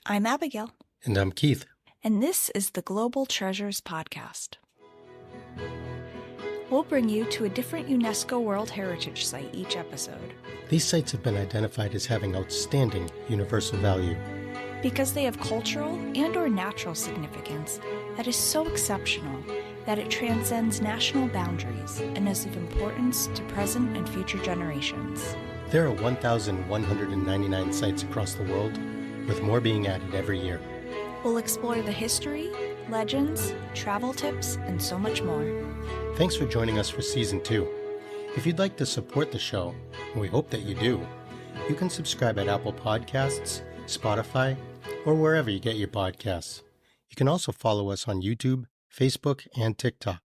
I'm Abigail. And I'm Keith. And this is the Global Treasures Podcast. We'll bring you to a different UNESCO World Heritage Site each episode. These sites have been identified as having outstanding universal value. Because they have cultural and/or natural significance that is so exceptional that it transcends national boundaries and is of importance to present and future generations. There are 1,199 sites across the world, with more being added every year. We'll explore the history, legends, travel tips, and so much more. Thanks for joining us for Season 2. If you'd like to support the show, and we hope that you do, you can subscribe at Apple Podcasts, Spotify, or wherever you get your podcasts. You can also follow us on YouTube, Facebook, and TikTok.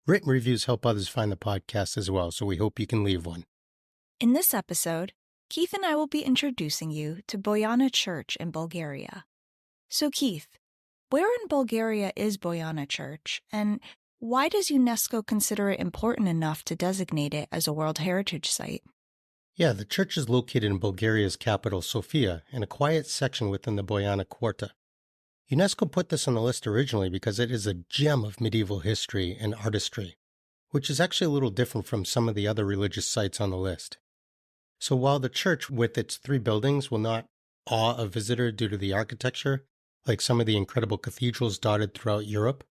Written reviews help others find the podcast as well, so we hope you can leave one. In this episode, Keith and I will be introducing you to Boyana Church in Bulgaria. So Keith, where in Bulgaria is Boyana Church, and why does UNESCO consider it important enough to designate it as a World Heritage Site? Yeah, the church is located in Bulgaria's capital, Sofia, in a quiet section within the Boyana Quarter. UNESCO put this on the list originally because it is a gem of medieval history and artistry, which is actually a little different from some of the other religious sites on the list. So while the church with its 3 buildings will not awe a visitor due to the architecture, like some of the incredible cathedrals dotted throughout Europe,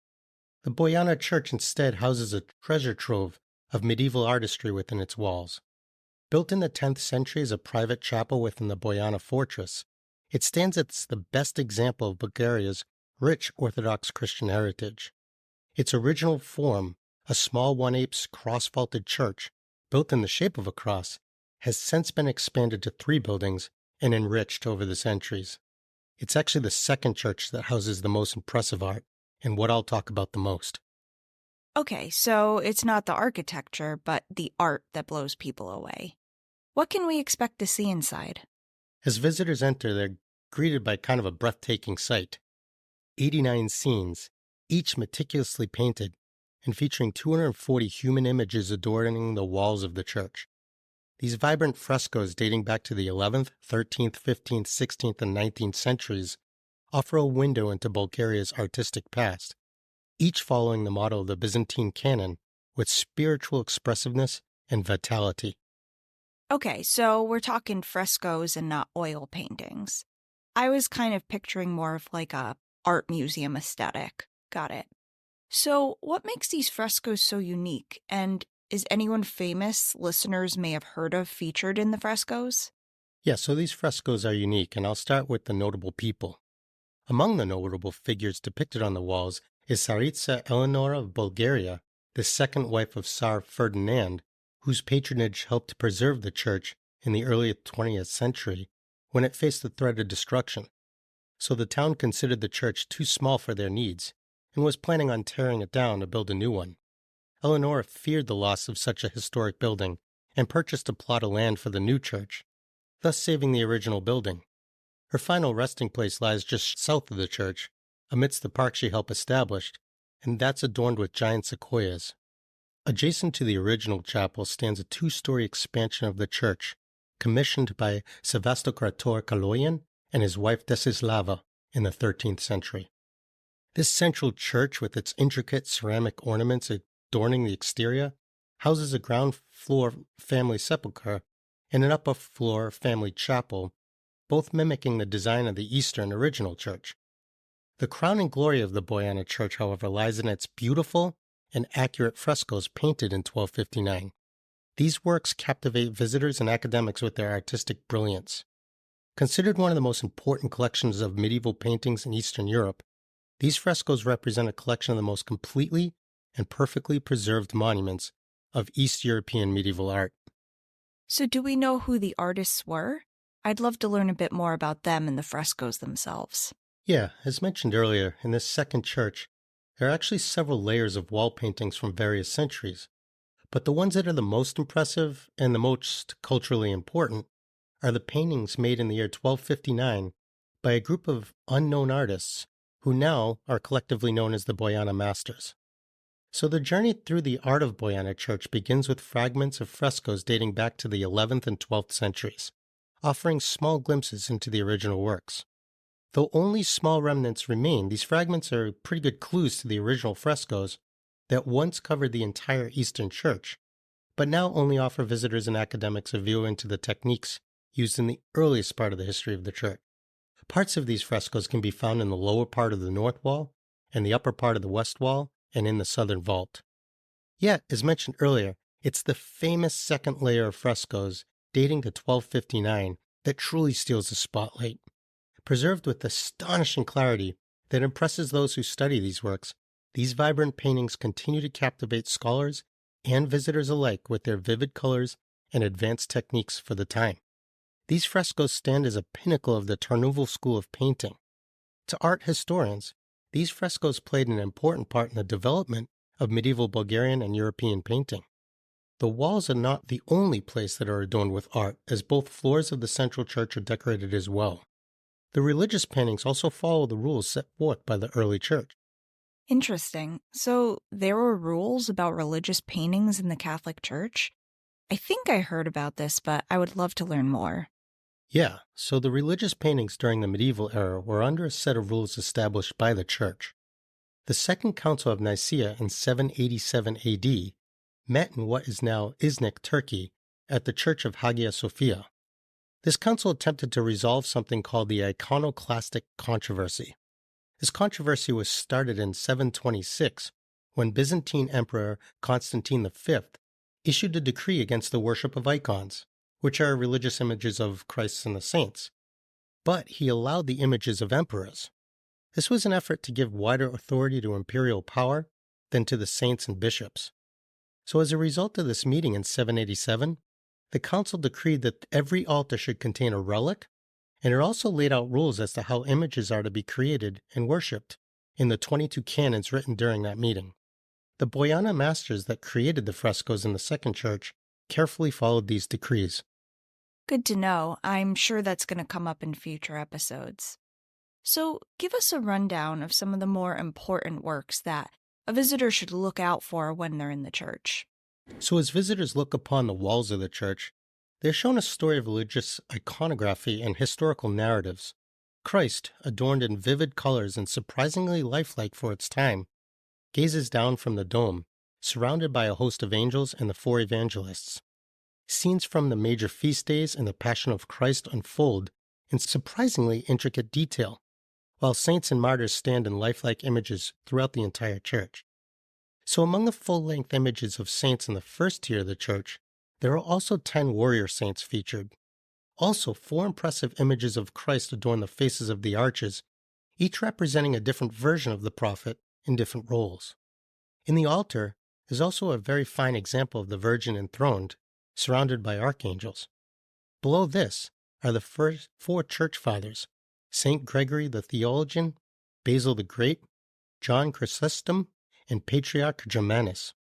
the Boyana Church instead houses a treasure trove of medieval artistry within its walls. Built in the 10th century as a private chapel within the Boyana fortress, it stands as the best example of Bulgaria's rich Orthodox Christian heritage. Its original form, a small 1/8 cross-vaulted church built in the shape of a cross, has since been expanded to 3 buildings and enriched over the centuries. It's actually the second church that houses the most impressive art, and what I'll talk about the most. Okay, so it's not the architecture, but the art that blows people away. What can we expect to see inside? As visitors enter, they're greeted by kind of a breathtaking sight. 89 scenes, each meticulously painted, and featuring 240 human images adorning the walls of the church. These vibrant frescoes dating back to the 11th, 13th, 15th, 16th, and 19th centuries offer a window into Bulgaria's artistic past, each following the model of the Byzantine canon with spiritual expressiveness and vitality. Okay, so we're talking frescoes and not oil paintings. I was kind of picturing more of like a art museum aesthetic. Got it. So what makes these frescoes so unique, and is anyone famous listeners may have heard of featured in the frescoes? Yeah, so these frescoes are unique, and I'll start with the notable people. Among the notable figures depicted on the walls is Tsaritsa Eleonora of Bulgaria, the second wife of Tsar Ferdinand, whose patronage helped preserve the church in the early 20th century when it faced the threat of destruction. So the town considered the church too small for their needs and was planning on tearing it down to build a new one. Eleonora feared the loss of such a historic building and purchased a plot of land for the new church, thus saving the original building. Her final resting place lies just south of the church, amidst the park she helped establish, and that's adorned with giant sequoias. Adjacent to the original chapel stands a 2-story expansion of the church, commissioned by Sevastokrator Kaloyan and his wife Desislava in the 13th century. This central church, with its intricate ceramic ornaments adorning the exterior, houses a ground floor family sepulchre and an upper floor family chapel, both mimicking the design of the Eastern original church. The crowning glory of the Boyana Church, however, lies in its beautiful and accurate frescoes painted in 1259. These works captivate visitors and academics with their artistic brilliance. Considered one of the most important collections of medieval paintings in Eastern Europe, these frescoes represent a collection of the most completely and perfectly preserved monuments of East European medieval art. So do we know who the artists were? I'd love to learn a bit more about them and the frescoes themselves. Yeah, as mentioned earlier, in this second church, there are actually several layers of wall paintings from various centuries, but the ones that are the most impressive and the most culturally important are the paintings made in the year 1259 by a group of unknown artists who now are collectively known as the Boyana Masters. So the journey through the art of Boyana Church begins with fragments of frescoes dating back to the 11th and 12th centuries, offering small glimpses into the original works. Though only small remnants remain, these fragments are pretty good clues to the original frescoes that once covered the entire Eastern Church, but now only offer visitors and academics a view into the techniques used in the earliest part of the history of the church. Parts of these frescoes can be found in the lower part of the north wall, and the upper part of the west wall, and in the southern vault. Yet, as mentioned earlier, it's the famous second layer of frescoes dating to 1259 that truly steals the spotlight. Preserved with astonishing clarity that impresses those who study these works, these vibrant paintings continue to captivate scholars and visitors alike with their vivid colors and advanced techniques for the time. These frescoes stand as a pinnacle of the Tarnovo school of painting. To art historians, these frescoes played an important part in the development of medieval Bulgarian and European painting. The walls are not the only place that are adorned with art, as both floors of the central church are decorated as well. The religious paintings also follow the rules set forth by the early church. Interesting. So there were rules about religious paintings in the Catholic Church? I think I heard about this, but I would love to learn more. Yeah, so the religious paintings during the medieval era were under a set of rules established by the church. The Second Council of Nicaea in 787 AD met in what is now Iznik, Turkey, at the Church of Hagia Sophia. This council attempted to resolve something called the iconoclastic controversy. This controversy was started in 726 when Byzantine Emperor Constantine V issued a decree against the worship of icons, which are religious images of Christ and the saints. But he allowed the images of emperors. This was an effort to give wider authority to imperial power than to the saints and bishops. So as a result of this meeting in 787, the council decreed that every altar should contain a relic, and it also laid out rules as to how images are to be created and worshipped in the 22 canons written during that meeting. The Boyana masters that created the frescoes in the Second Church carefully followed these decrees. Good to know. I'm sure that's going to come up in future episodes. So, give us a rundown of some of the more important works that a visitor should look out for when they're in the church. So as visitors look upon the walls of the church, they're shown a story of religious iconography and historical narratives. Christ, adorned in vivid colors and surprisingly lifelike for its time, gazes down from the dome, surrounded by a host of angels and the four evangelists. Scenes from the major feast days and the Passion of Christ unfold in surprisingly intricate detail, while saints and martyrs stand in lifelike images throughout the entire church. So among the full-length images of saints in the first tier of the church, there are also 10 warrior saints featured. Also, 4 impressive images of Christ adorn the faces of the arches, each representing a different version of the prophet in different roles. In the altar is also a very fine example of the Virgin enthroned, surrounded by archangels. Below this are the first 4 church fathers, Saint Gregory the Theologian, Basil the Great, John Chrysostom, and Patriarch Germanus.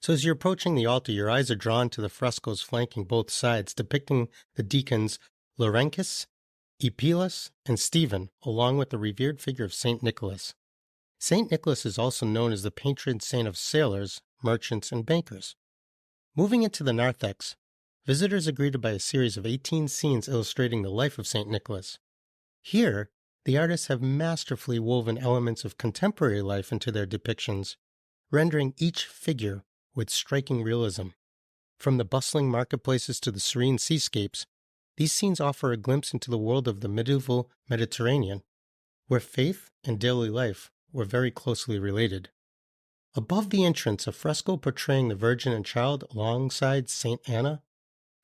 So as you're approaching the altar, your eyes are drawn to the frescoes flanking both sides, depicting the deacons Laurencus, Epilas, and Stephen, along with the revered figure of Saint Nicholas. Saint Nicholas is also known as the patron saint of sailors, merchants, and bankers. Moving into the narthex, visitors are greeted by a series of 18 scenes illustrating the life of Saint Nicholas. Here, the artists have masterfully woven elements of contemporary life into their depictions, rendering each figure with striking realism. From the bustling marketplaces to the serene seascapes, these scenes offer a glimpse into the world of the medieval Mediterranean, where faith and daily life were very closely related. Above the entrance, a fresco portraying the Virgin and Child alongside Saint Anna,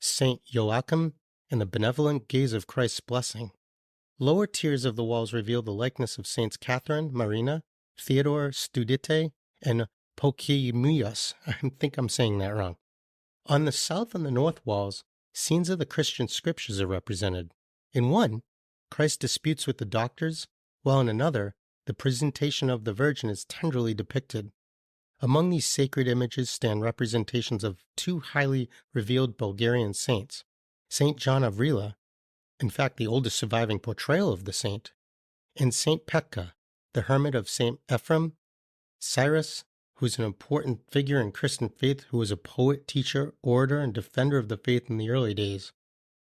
Saint Joachim, and the benevolent gaze of Christ's blessing. Lower tiers of the walls reveal the likeness of Saints Catherine, Marina, Theodore Studite, and Pokimius. I think I'm saying that wrong. On the south and the north walls, scenes of the Christian scriptures are represented. In one, Christ disputes with the doctors, while in another, the presentation of the Virgin is tenderly depicted. Among these sacred images stand representations of 2 highly revered Bulgarian saints, Saint John of Rila, in fact the oldest surviving portrayal of the saint, and Saint Pekka, the hermit of Saint Ephraim, Cyrus, who is an important figure in Christian faith, who was a poet, teacher, orator, and defender of the faith in the early days.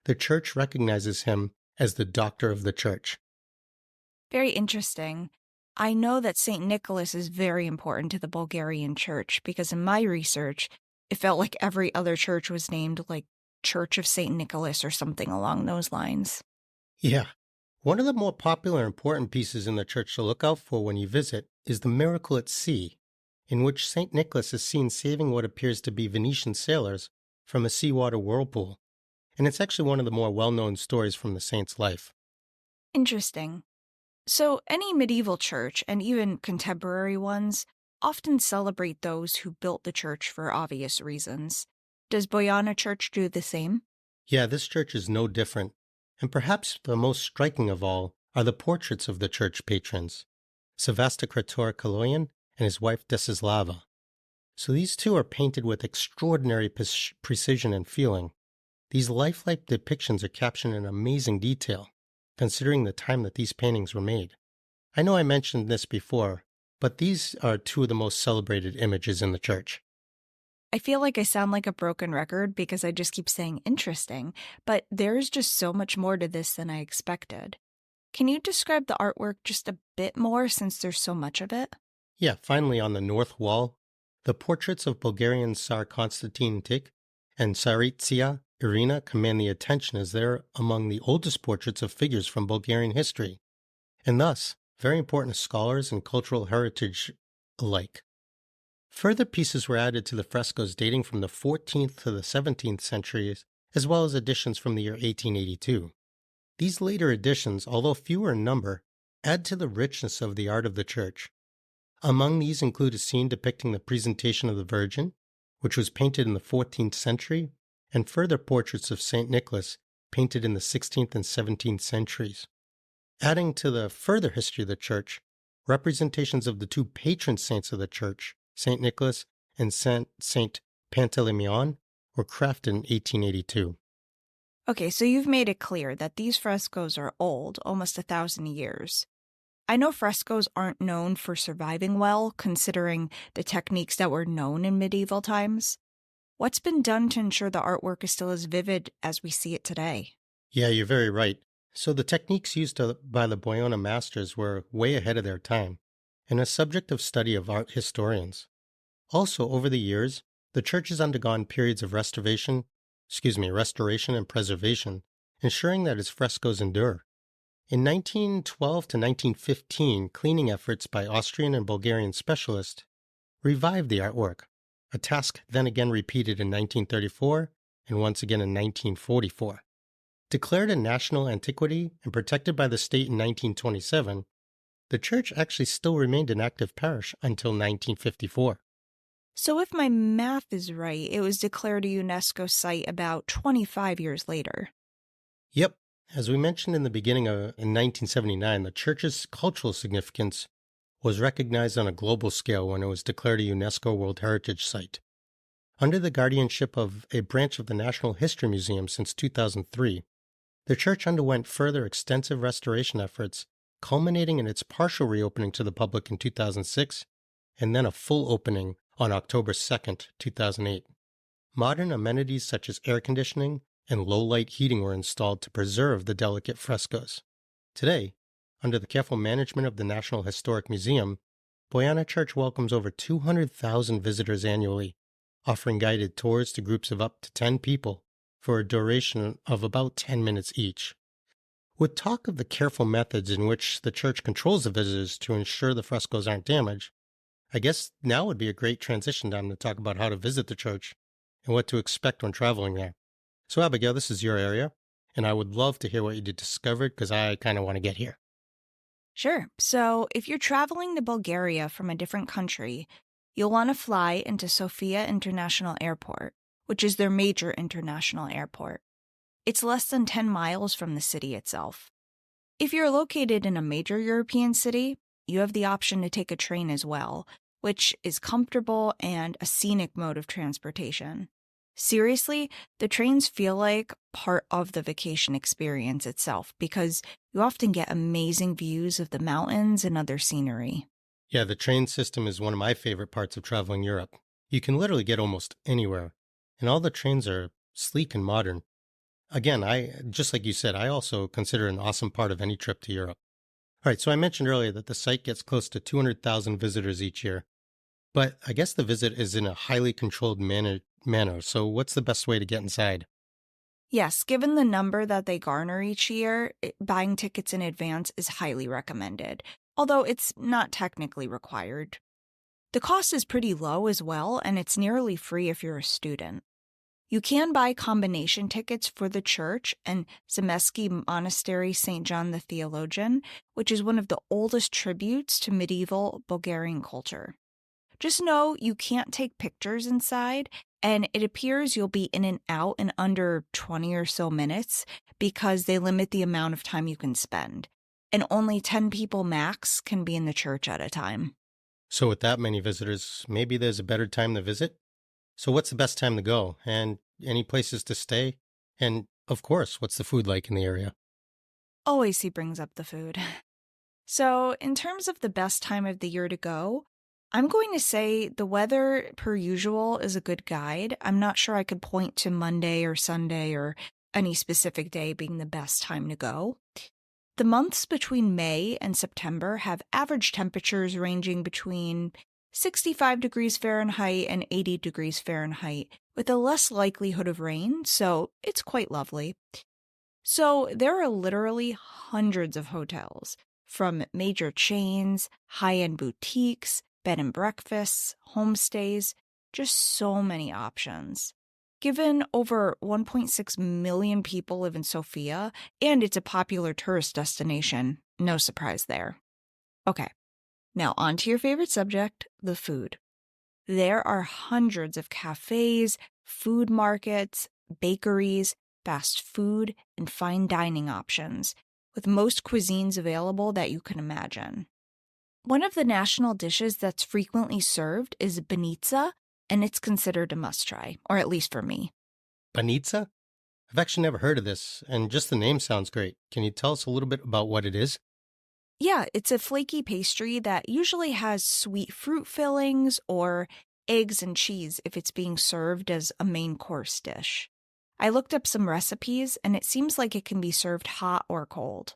The church recognizes him as the doctor of the church. Very interesting. I know that St. Nicholas is very important to the Bulgarian church because in my research, it felt like every other church was named like Church of St. Nicholas or something along those lines. Yeah. One of the more popular and important pieces in the church to look out for when you visit is the Miracle at Sea, in which St. Nicholas is seen saving what appears to be Venetian sailors from a seawater whirlpool. And it's actually one of the more well known stories from the saint's life. Interesting. So, any medieval church, and even contemporary ones, often celebrate those who built the church for obvious reasons. Does Boyana Church do the same? Yeah, this church is no different. And perhaps the most striking of all are the portraits of the church patrons, Sevastokrator Kaloyan and his wife Desislava. So these two are painted with extraordinary precision and feeling. These lifelike depictions are captured in amazing detail, considering the time that these paintings were made. I know I mentioned this before, but these are two of the most celebrated images in the church. I feel like I sound like a broken record because I just keep saying interesting, but there's just so much more to this than I expected. Can you describe the artwork just a bit more since there's so much of it? Yeah, finally on the north wall, the portraits of Bulgarian Tsar Constantine Tik and Tsaritsia Irina command the attention as they're among the oldest portraits of figures from Bulgarian history, and thus very important to scholars and cultural heritage alike. Further pieces were added to the frescoes dating from the 14th to the 17th centuries, as well as additions from the year 1882. These later additions, although fewer in number, add to the richness of the art of the church. Among these include a scene depicting the presentation of the Virgin, which was painted in the 14th century, and further portraits of St. Nicholas, painted in the 16th and 17th centuries. Adding to the further history of the church, representations of the two patron saints of the church, St. Nicholas and Saint Pantaleimon, were crafted in 1882. Okay, so you've made it clear that these frescoes are old, almost 1,000 years. I know frescoes aren't known for surviving well, considering the techniques that were known in medieval times. What's been done to ensure the artwork is still as vivid as we see it today? Yeah, you're very right. So the techniques used by the Boyana masters were way ahead of their time and a subject of study of art historians. Also, over the years, the church has undergone periods of restoration and preservation, ensuring that its frescoes endure. In 1912 to 1915, cleaning efforts by Austrian and Bulgarian specialists revived the artwork, a task then again repeated in 1934 and once again in 1944. Declared a national antiquity and protected by the state in 1927, the church actually still remained an active parish until 1954. So, if my math is right, it was declared a UNESCO site about 25 years later. Yep. As we mentioned in the beginning in 1979, the church's cultural significance was recognized on a global scale when it was declared a UNESCO World Heritage Site. Under the guardianship of a branch of the National History Museum since 2003, the church underwent further extensive restoration efforts, culminating in its partial reopening to the public in 2006, and then a full opening on October 2nd, 2008. Modern amenities such as air conditioning and low-light heating were installed to preserve the delicate frescoes. Today, under the careful management of the National Historic Museum, Boyana Church welcomes over 200,000 visitors annually, offering guided tours to groups of up to 10 people for a duration of about 10 minutes each. With talk of the careful methods in which the church controls the visitors to ensure the frescoes aren't damaged, I guess now would be a great transition time to talk about how to visit the church and what to expect when traveling there. So, Abigail, this is your area, and I would love to hear what you discovered because I kind of want to get here. Sure. So, if you're traveling to Bulgaria from a different country, you'll want to fly into Sofia International Airport, which is their major international airport. It's less than 10 miles from the city itself. If you're located in a major European city, you have the option to take a train as well, which is comfortable and a scenic mode of transportation. Seriously, the trains feel like part of the vacation experience itself because you often get amazing views of the mountains and other scenery. Yeah, the train system is one of my favorite parts of traveling Europe. You can literally get almost anywhere, and all the trains are sleek and modern. Again, just like you said, I also consider it an awesome part of any trip to Europe. All right, so I mentioned earlier that the site gets close to 200,000 visitors each year, but I guess the visit is in a highly controlled manner. So what's the best way to get inside? Yes, given the number that they garner each year, buying tickets in advance is highly recommended, although it's not technically required. The cost is pretty low as well, and it's nearly free if you're a student. You can buy combination tickets for the church and Zemesky Monastery St. John the Theologian, which is one of the oldest tributes to medieval Bulgarian culture. Just know you can't take pictures inside, and it appears you'll be in and out in under 20 or so minutes because they limit the amount of time you can spend. And only 10 people max can be in the church at a time. So with that many visitors, maybe there's a better time to visit? So what's the best time to go? And any places to stay? And of course, what's the food like in the area? Always he brings up the food. So, in terms of the best time of the year to go, I'm going to say the weather, per usual, is a good guide. I'm not sure I could point to Monday or Sunday or any specific day being the best time to go. The months between May and September have average temperatures ranging between 65 degrees Fahrenheit and 80 degrees Fahrenheit, with a less likelihood of rain, so it's quite lovely. So there are literally hundreds of hotels, from major chains, high-end boutiques, bed and breakfasts, homestays, just so many options. Given over 1.6 million people live in Sofia, and it's a popular tourist destination, no surprise there. Okay, now on to your favorite subject, the food. There are hundreds of cafes, food markets, bakeries, fast food, and fine dining options, with most cuisines available that you can imagine. One of the national dishes that's frequently served is banitsa, and it's considered a must-try, or at least for me. Banitsa? I've actually never heard of this, and just the name sounds great. Can you tell us a little bit about what it is? Yeah, it's a flaky pastry that usually has sweet fruit fillings or eggs and cheese if it's being served as a main course dish. I looked up some recipes, and it seems like it can be served hot or cold.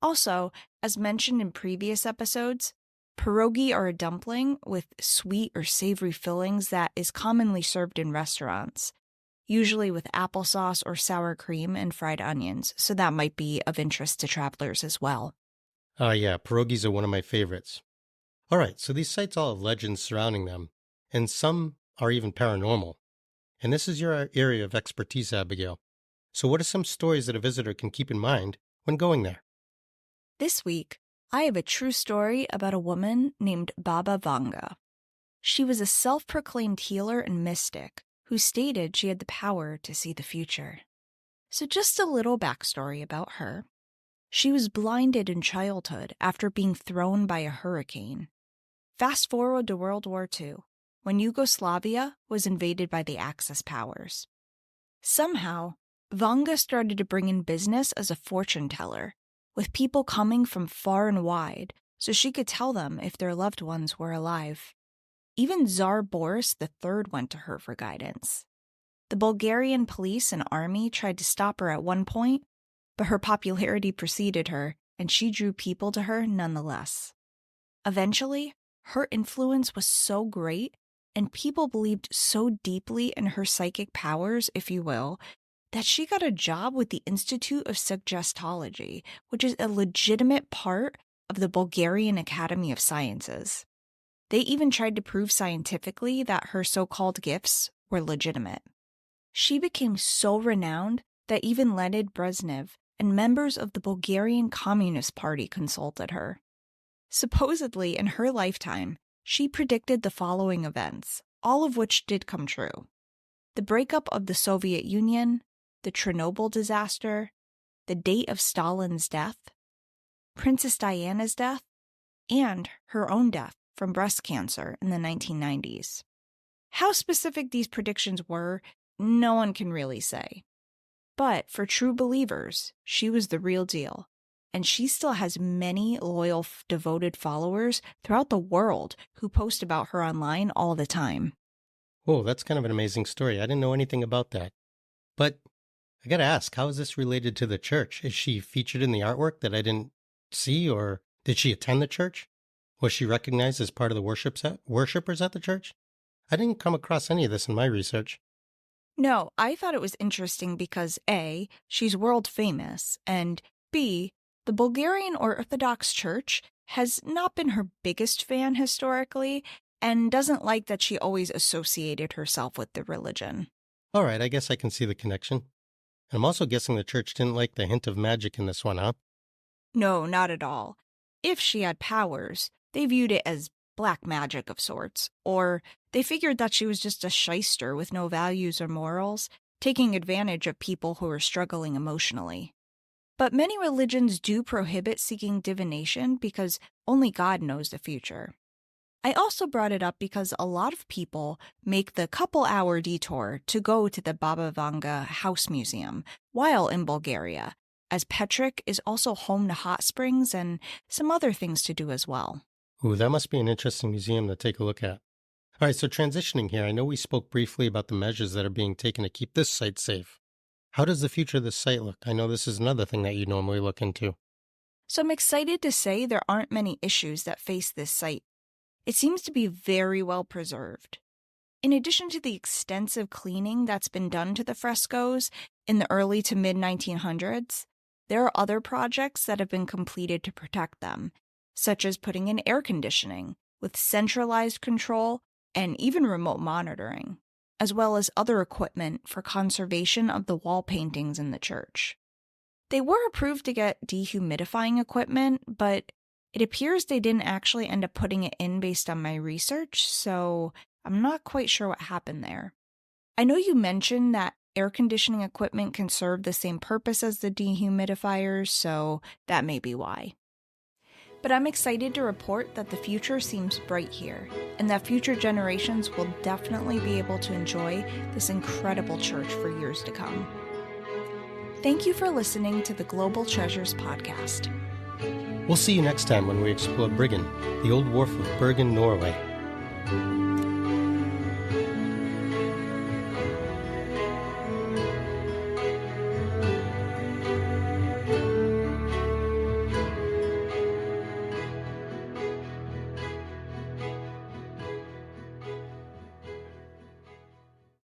Also, as mentioned in previous episodes, pierogi are a dumpling with sweet or savory fillings that is commonly served in restaurants, usually with applesauce or sour cream and fried onions, so that might be of interest to travelers as well. Yeah, pierogies are one of my favorites. All right, so these sites all have legends surrounding them, and some are even paranormal. And this is your area of expertise, Abigail. So what are some stories that a visitor can keep in mind when going there? This week, I have a true story about a woman named Baba Vanga. She was a self-proclaimed healer and mystic who stated she had the power to see the future. So just a little backstory about her. She was blinded in childhood after being thrown by a hurricane. Fast forward to World War II, when Yugoslavia was invaded by the Axis powers. Somehow, Vanga started to bring in business as a fortune teller, with people coming from far and wide so she could tell them if their loved ones were alive. Even Tsar Boris III went to her for guidance. The Bulgarian police and army tried to stop her at one point, but her popularity preceded her, and she drew people to her nonetheless. Eventually, her influence was so great, and people believed so deeply in her psychic powers, if you will, that she got a job with the Institute of Suggestology, which is a legitimate part of the Bulgarian Academy of Sciences. They even tried to prove scientifically that her so-called gifts were legitimate. She became so renowned that even Leonid Brezhnev and members of the Bulgarian Communist Party consulted her. Supposedly, in her lifetime, she predicted the following events, all of which did come true: the breakup of the Soviet Union, the Chernobyl disaster, the date of Stalin's death, Princess Diana's death, and her own death from breast cancer in the 1990s. How specific these predictions were, no one can really say. But for true believers, she was the real deal, and she still has many loyal, devoted followers throughout the world who post about her online all the time. Whoa, that's kind of an amazing story. I didn't know anything about that. But I gotta ask, how is this related to the church? Is she featured in the artwork that I didn't see, or did she attend the church? Was she recognized as part of the worshipers at the church? I didn't come across any of this in my research. No, I thought it was interesting because A, she's world famous, and B, the Bulgarian Orthodox Church has not been her biggest fan historically and doesn't like that she always associated herself with the religion. All right, I guess I can see the connection. And I'm also guessing the church didn't like the hint of magic in this one, huh? No, not at all. If she had powers, they viewed it as black magic of sorts, or they figured that she was just a shyster with no values or morals, taking advantage of people who were struggling emotionally. But many religions do prohibit seeking divination because only God knows the future. I also brought it up because a lot of people make the couple-hour detour to go to the Baba Vanga House Museum while in Bulgaria, as Petric is also home to hot springs and some other things to do as well. Ooh, that must be an interesting museum to take a look at. All right, so transitioning here, I know we spoke briefly about the measures that are being taken to keep this site safe. How does the future of this site look? I know this is another thing that you normally look into. So I'm excited to say there aren't many issues that face this site. It seems to be very well preserved. In addition to the extensive cleaning that's been done to the frescoes in the early to mid-1900s, there are other projects that have been completed to protect them, such as putting in air conditioning with centralized control and even remote monitoring, as well as other equipment for conservation of the wall paintings in the church. They were approved to get dehumidifying equipment, but it appears they didn't actually end up putting it in based on my research, so I'm not quite sure what happened there. I know you mentioned that air conditioning equipment can serve the same purpose as the dehumidifiers, so that may be why. But I'm excited to report that the future seems bright here, and that future generations will definitely be able to enjoy this incredible church for years to come. Thank you for listening to the Global Treasures podcast. We'll see you next time when we explore Briggen, the old wharf of Bergen, Norway.